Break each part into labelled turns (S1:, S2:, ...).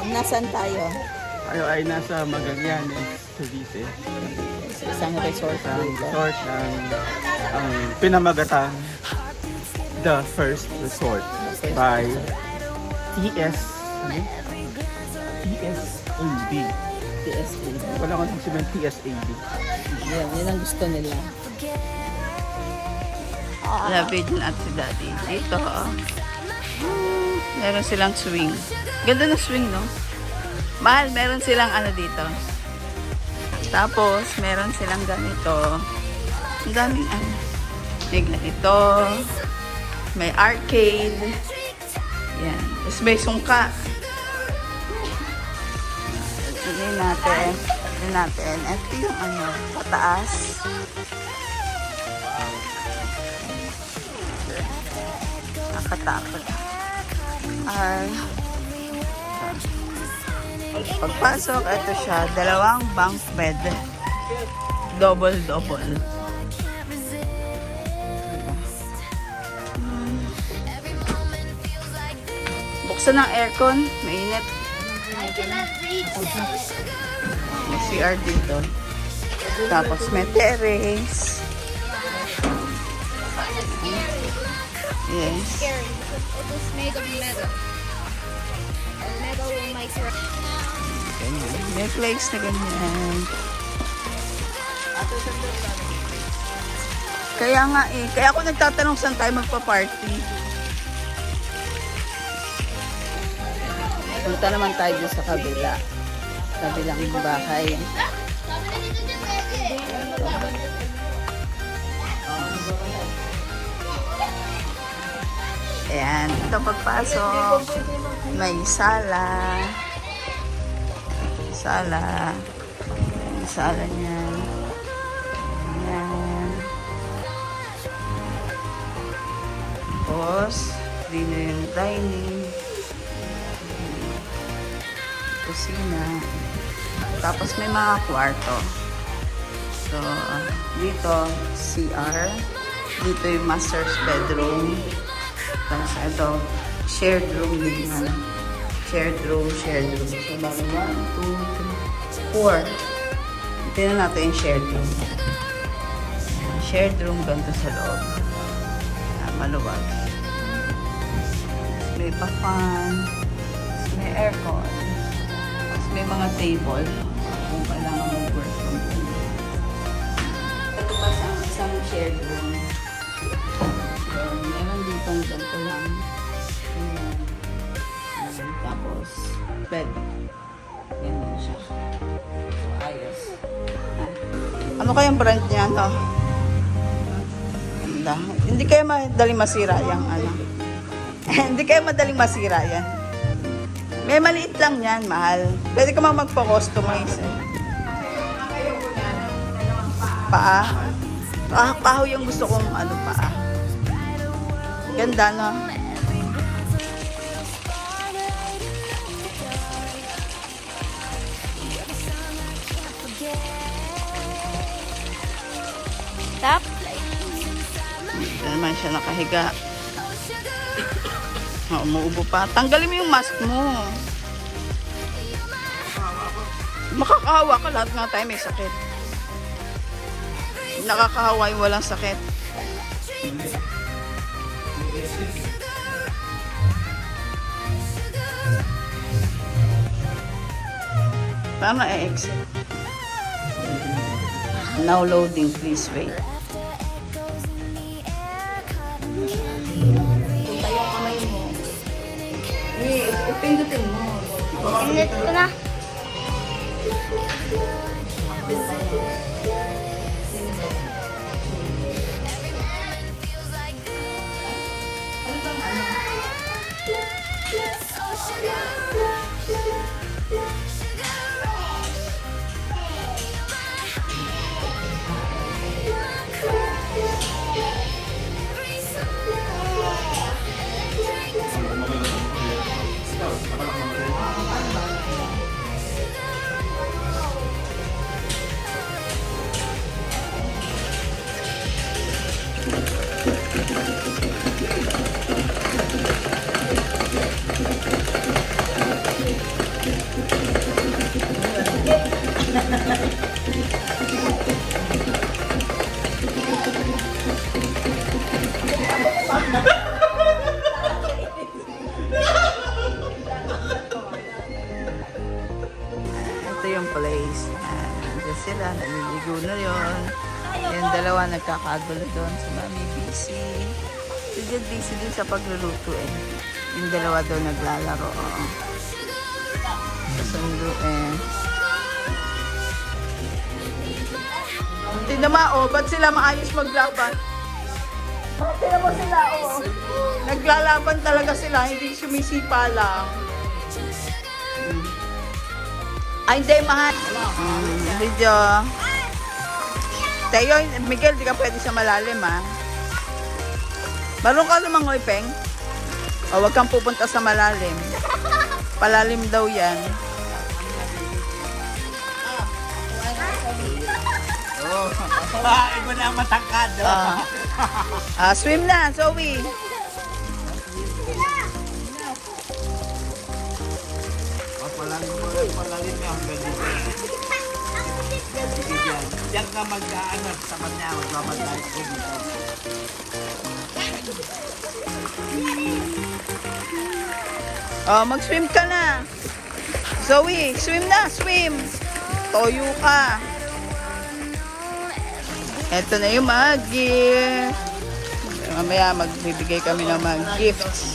S1: Nasaan tayo?
S2: Tayo ay nasa Magallanes, Cavite.
S1: Sa isang resort
S2: Ang
S1: dito.
S2: resort ng ang pinamagatang The First Resort by TS ano? TSAB.
S1: TSA.
S2: Wala ko nang sabihin TSAB.
S1: Yan ang gusto nila.
S3: Lapid na at si Daddy. Dito, meron silang swing. Ganda ng swing, no? Mahal, meron silang ano dito. Tapos, meron silang ganito. Ang daming ano. May ganito. May arcade. Yan. Tapos may sungka. Hindi natin. Ito yung ano, pataas. Nakatakot. Ay. Pagpasok, ito siya. 2 bunk bed. Double. Buksan ang aircon. Mainit. May CR dito. Tapos may terrace. Yes.
S4: Scary. It was made of metal. And metal will make you...
S3: May place na ganyan. Kaya nga eh. Kaya ako nagtatanong saan tayo magpa-party.
S1: Punta naman tayo dun sa kabila. Kabilang bahay.
S3: Ayan. Ito pagpasok. May sala. May sala niyan. Ayan. Tapos, dito yung dining. Kusina. Tapos may mga kwarto. So, dito, CR. Dito yung master's bedroom. Tapos ito, shared room din yan. Shared room. So, bali 1, 2, 3, 4. Tingnan natin yung shared room. Shared room ganito sa loob. Maluwag. May pa-fan. May aircon. May mga table kung kailangan mag-work from home. Ito pa sa isang shared room. So, meron ditong ganito lang. Tapos, bed. Yan din siya. So, ayos. Ano kayang brand niya, no? Ganda. Hindi kayo madaling masira yung ano. Hindi kayo madaling masira yan. May maliit lang yan, mahal. Pwede ka magpa-customize eh. Paa. Paho yung gusto kong ano, paa. Ganda, no?
S4: Top.
S3: Dito naman siya nakahiga. Umuubo pa. Tanggalin mo yung mask mo. Makakahawa ka. Lahat nga tayo may sakit. Nakakahawa yung walang sakit. Paano e-exit? Now loading, please wait. Pindutin mo.
S4: Init ko na.
S3: Ito yung place. Diyan sila, naliligo na yun. Yung dalawa nagkakagulo doon. Si Mami busy. Si Jed busy din sa pagluluto eh. Yung dalawa doon naglalaro. Oh. Kasundo eh. Tingnan mo, oh, ba't sila maayos maglaban? Tingnan mo sila, oh. Naglalaban talaga sila, hindi sumisipa lang. Ay, hindi, mahal. Video. Teo, Miguel, di ka pwede sa malalim, ha? Marunong ka lumangoy, Peng? O, wag kang pupunta sa malalim. Palalim daw yan.
S2: Iba na ang matangkad.
S3: Swim na, Zoe.
S2: Palalim na hanggang dito. Diyan ka mag-ano sa kanya, magmamatay ko dito.
S3: Mag-swim ka na. Zoe, swim na, swim. Toyo ka. Ito na yung mga gift. Mamaya magbibigay kami ng mga gifts.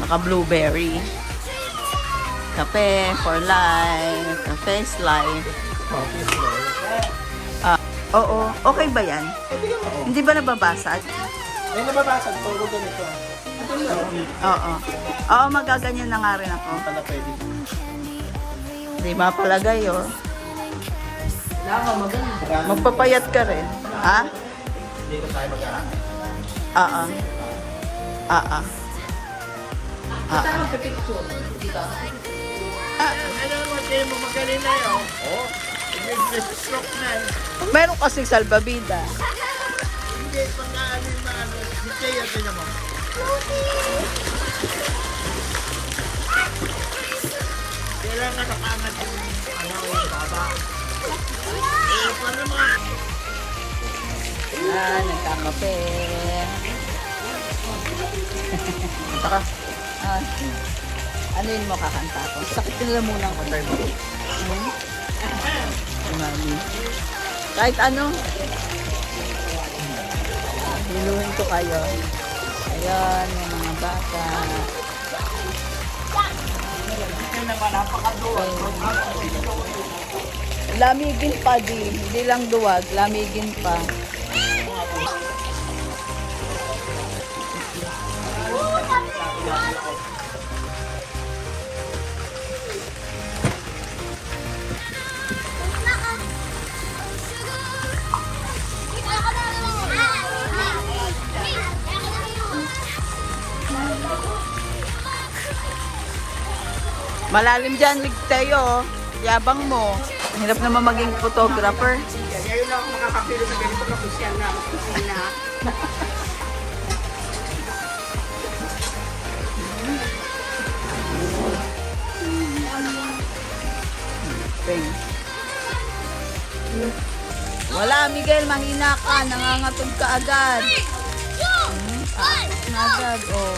S3: Naka-blueberry. Kape for life. Kape is life. Oo. Okay ba yan? Hindi ba nababasag?
S2: May nababasag po, huwag ganito.
S3: Oo. Oo, magaganyan na nga rin ako.
S2: Pala pwede.
S3: Hindi mapalagay, oh. Magpapayat ka rin. Ha?
S2: Hindi ko tayo mag-aarap.
S3: Oo. Oo.
S2: Ano mo, kayo mo magaling na yun? Oo. Stroke na eh.
S3: Meron kasing salbabida.
S2: Hindi, pag-aanin na ano. Hindi kayo, tinan mo. Kailangan nakaangat yung ano, yung baba. Paano mga?
S3: Nagkakape. Saka, ano yun mo kakanta ko? Sakit nila muna ang kantay mo. Mami. Kahit ano. Hiluhin ko kayo. Ayan, yung mga bata. Lamigin pa di. Hindi lang duwag. Lamigin pa. Malalim dyan, Ligtayo. Yabang mo. Hirap naman maging photographer.
S2: Ngayon na ako makakapilo sa ganito kapusyal na.
S3: Wala, Miguel. Mahina ka. Nangangatog ka agad. Agad, oh.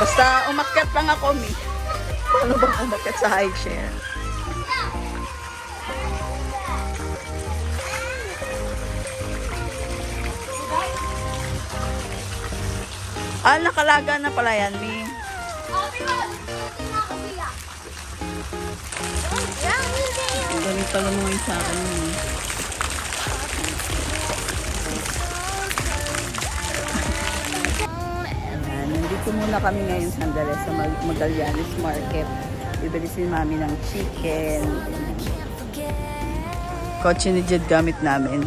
S3: Basta umakyat lang ako, Mi. Paano bang umakyat sa high chair? Nakalaga na pala yan, Mi. Galing pala mo yung sa akin, Mi. Nandito muna kami ngayon sandali sa Magallanes Market. Bibili si Mami ng chicken. Kotse ni Jed gamit namin.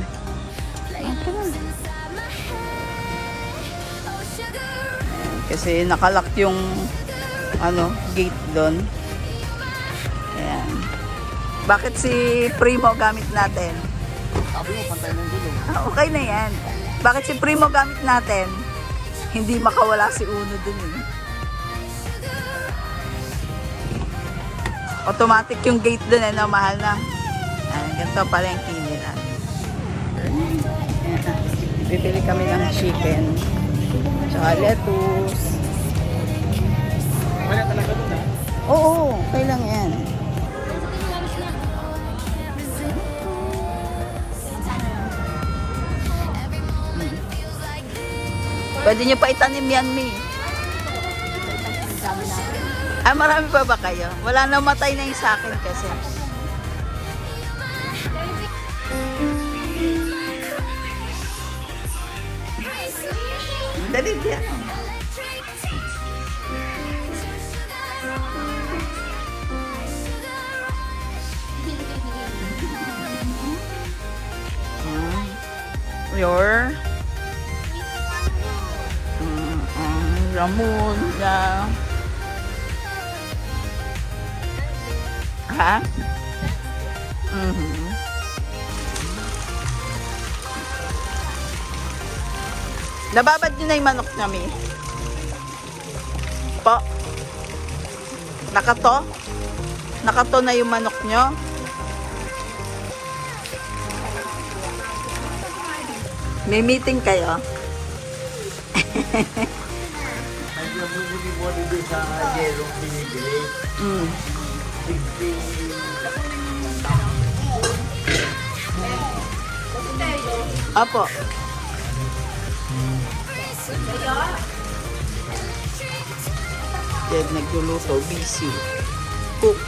S3: Kasi nakalak yung gate doon. Ayan. Bakit si Primo gamit natin?
S2: Sabi mo, pantay ng gulo.
S3: Okay na yan. Bakit si Primo gamit natin? Hindi makawala si Uno dun eh. Automatic yung gate dun eh, no? Mahal na. Ayan, ganito pala yung key nila. Ayan. Bibili kami ng chicken. Tsaka lettuce.
S2: Wala talaga doon ha?
S3: Oo, okay lang yan. Pwede nyo pa itanim yan, Mi. Ah, marami pa ba kayo? Wala na, matay na yung sa akin kasi. Dali diyan. Your Ramon na ha? Nababad nyo na yung manok namin. Po. Nakato? Nakato na yung manok nyo? May meeting kayo?
S2: Ay, nabubuli mo dito sa yellow binibili.
S3: Apo. Dad nagluluto, busy. Cook.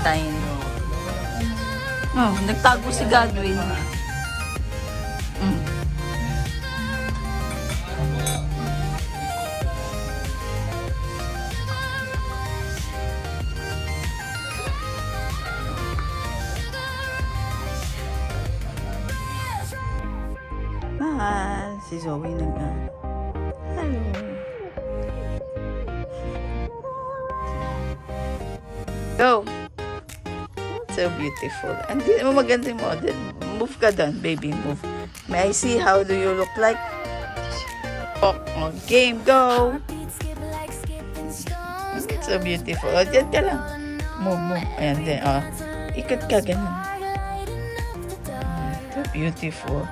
S3: Tayo. Oh, nagtago si Godwin. Si Zoe hello. Go. So beautiful. And di mo maganda yung model. Move ka doon, baby, move. May I see how do you look like? Oh, game, go. So beautiful. O, dyan ka lang. Move. Ayan din. Oh. Ikot ka, ganun. So beautiful.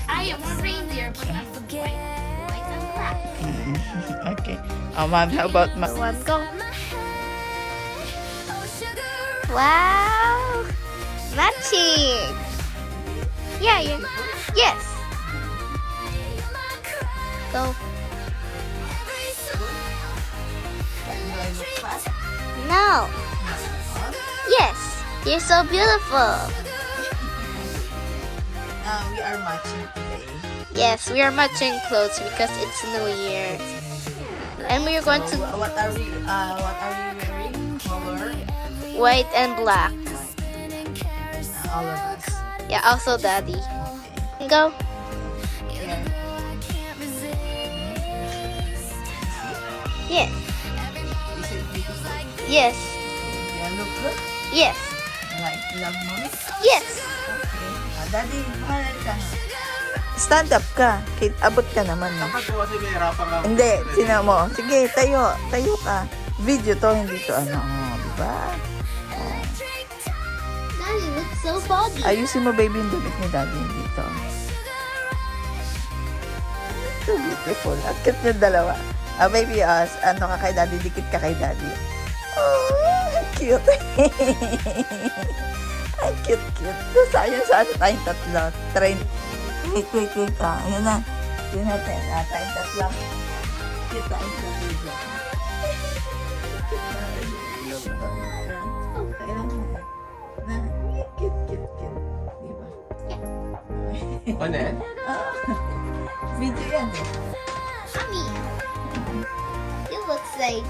S4: I am a reindeer, but I'm white and black.
S3: Okay. Mom, how about
S4: Let's go. Wow! Matching! Yeah. Yes. Go. No. Yes. You're so beautiful.
S3: We are matching today.
S4: Yes, we are matching clothes because it's New Year. And we are going to
S3: What are we wearing? Color?
S4: white and black.
S3: All of us.
S4: Yeah, also Daddy. Go.
S3: Yeah.
S4: Yes.
S3: Is it beautiful?
S4: Yes.
S3: Yeah, look good.
S4: Yes.
S3: Like love mommy?
S4: Yes.
S3: Okay. Daddy, mahal ka. Stand up ka. Abot ka naman. No?
S2: Kapag ko kasi may harapan ka.
S3: Hindi, sino mo. Sige, tayo. Tayo ka. Video to, hindi to ano. Diba?
S4: Daddy looks so foggy.
S3: Ayusin mo, baby, yung damit ni daddy dito. So beautiful. Ang cute yung dalawa. Baby, ano ka kay daddy? Dikit ka kay daddy. Oh, cute. Ay, cute. Sayang sa ano tayong tatlo. Wait. Ayan na. Yun natin. Tayong tatlo. Cute tayong tatlo. Cute. Diba?
S2: Ano yan?
S3: Video yan eh.
S4: Mommy, you look safe.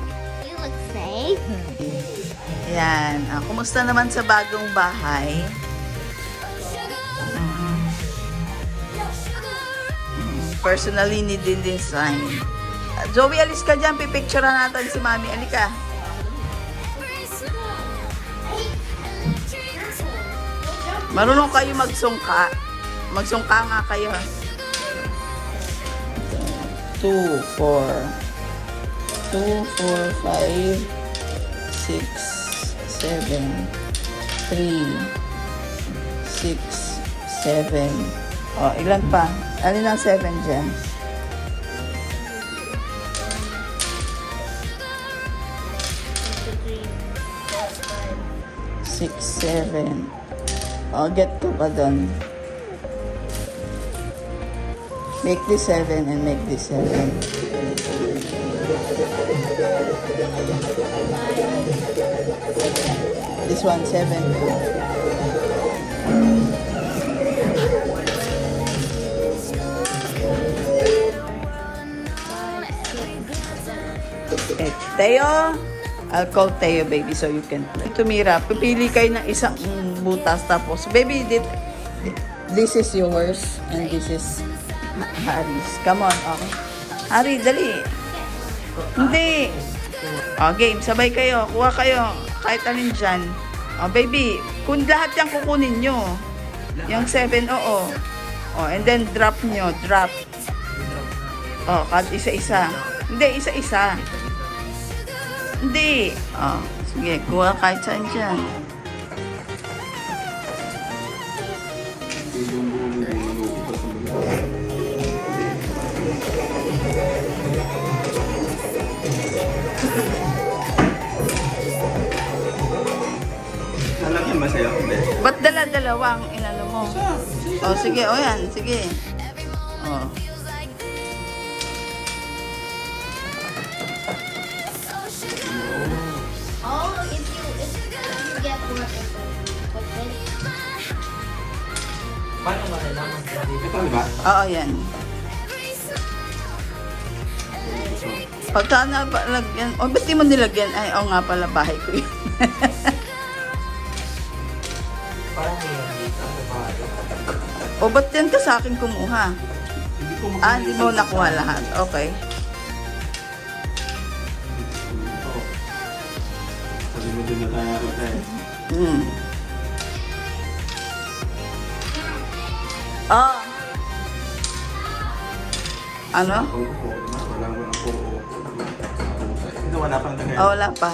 S3: Yan. Kumusta naman sa bagong bahay? personally ni din design. Zoe, alis ka dyan. Pipicturean natin si Mami. Alika. Marunong kayo magsungka. Magsungka nga kayo. 2, 4. 2, 4, 5, 6, 7, 3, 6, 7. O, ilan pa? Alin ang 7 dyan? 6, 7. O, get ko pa doon. Make this 7 and make this 7. This one, 7. Okay, Teo, I'll call Teo, baby, so you can play. Tumira, pipili kayo ng isang butas, tapos, baby, this is yours, and this is Harry's. Come on, okay. Harry, dali. Hindi. O, game, sabay kayo, kuha kayo, kahit alin dyan. O, baby, kung lahat yan kukunin nyo. Yung 7, oo. O, and then drop nyo, drop. O, isa-isa. Hindi, isa-isa. Hindi. O, sige, kuha kahit saan dyan.
S2: Lalagyan ba sa'yo?
S3: Ba't dala-dalawang inano mo? O, sige, o yan, sige. O.
S4: Oh, if you get more
S2: Paano ba kailangan? Ito, di ba?
S3: Oo, yan. Pagka nalagyan, o ba't di mo nilagyan? Ay, o nga pala, bahay ko yun.
S2: Parang yun dito.
S3: O ba't yan ka sa akin kumuha? Hindi mo nakuha lahat. Okay.
S2: Sabi mo din na tayo tayo.
S3: Oh. Ano?
S2: Wala mo ng puro. Ito wala pang tagay.
S3: Oh, wala pa.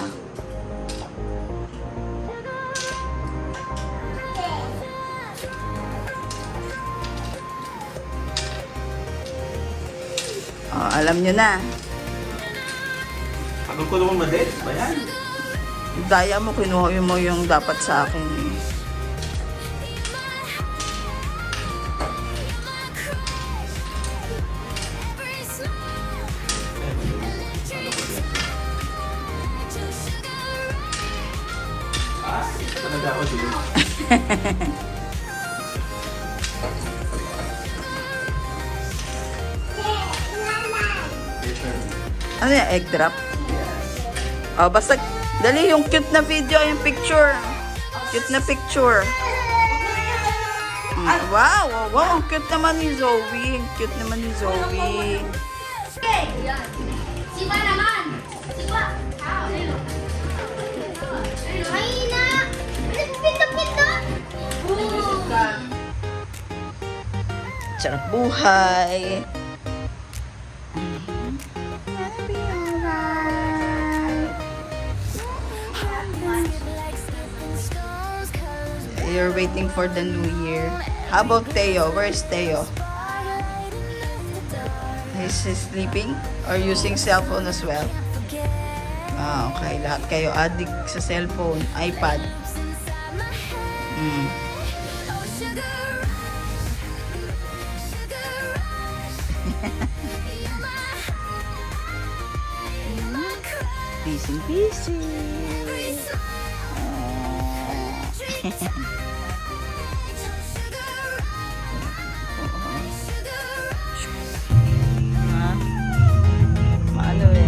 S3: Oh, alam nyo na.
S2: Agad ko naman madit. Bayan.
S3: Daya mo, kinuha mo yung dapat sa akin.
S2: Talaga ako dito.
S3: Ano yan? Egg drop? Oh, basta, dali yung cute na video, yung picture. Cute na picture. Wow, wow, wow. Ang cute naman ni Zoe. Ang cute naman ni Zoe.
S4: Sipa naman! Sipa! Ay na! Pinto-pinto!
S3: Sarap buhay. You're waiting for the new year. How about Teo? Where's Teo? Is he sleeping or using cellphone as well? Ah, okay. Lahat kayo addict sa cellphone, iPad. Busy, busy. Maano eh.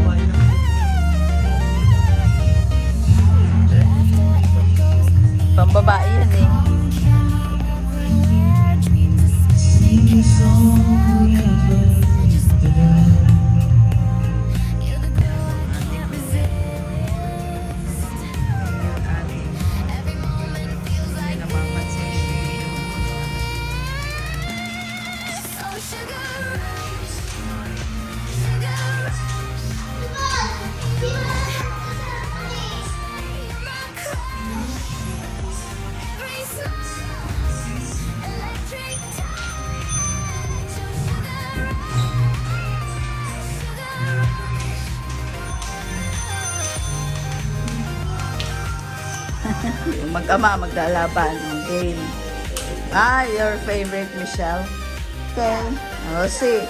S3: Pambabae yan eh. mag-ama, maglalaban ng game. Your favorite, Michelle? Okay. See.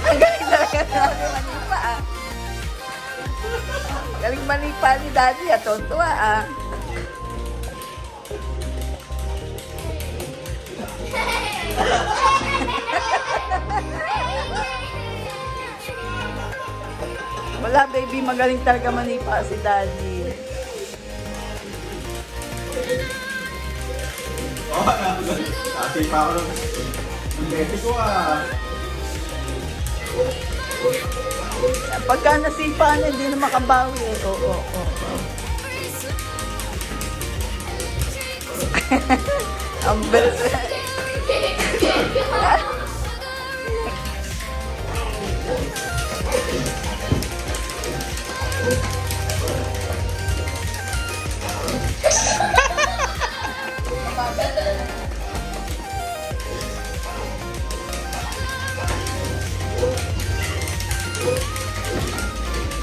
S3: Ang galing talaga natin manipa, ah. Galing manipa ni Daddy, ah. Tontuwa, ah. Wala, baby. Magaling talaga manipa si Daddy.
S2: Nasipa ako ng bete ko ah.
S3: Pagka nasipa na, hindi na makabawi eh. Oo. Ang bilis.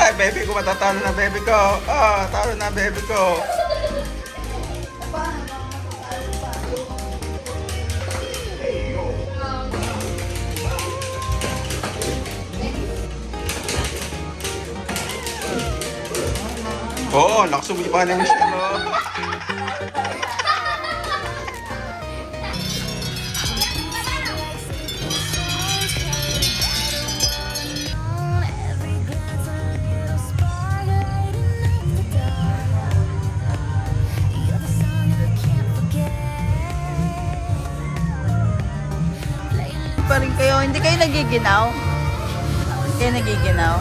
S2: Ay, baby ko, matatalo na baby ko. Talo na baby ko. Oo, nakasubi pa ni Michelle.
S3: Pa rin kayo, hindi kayo nagiginaw? Hindi kayo nagiginaw?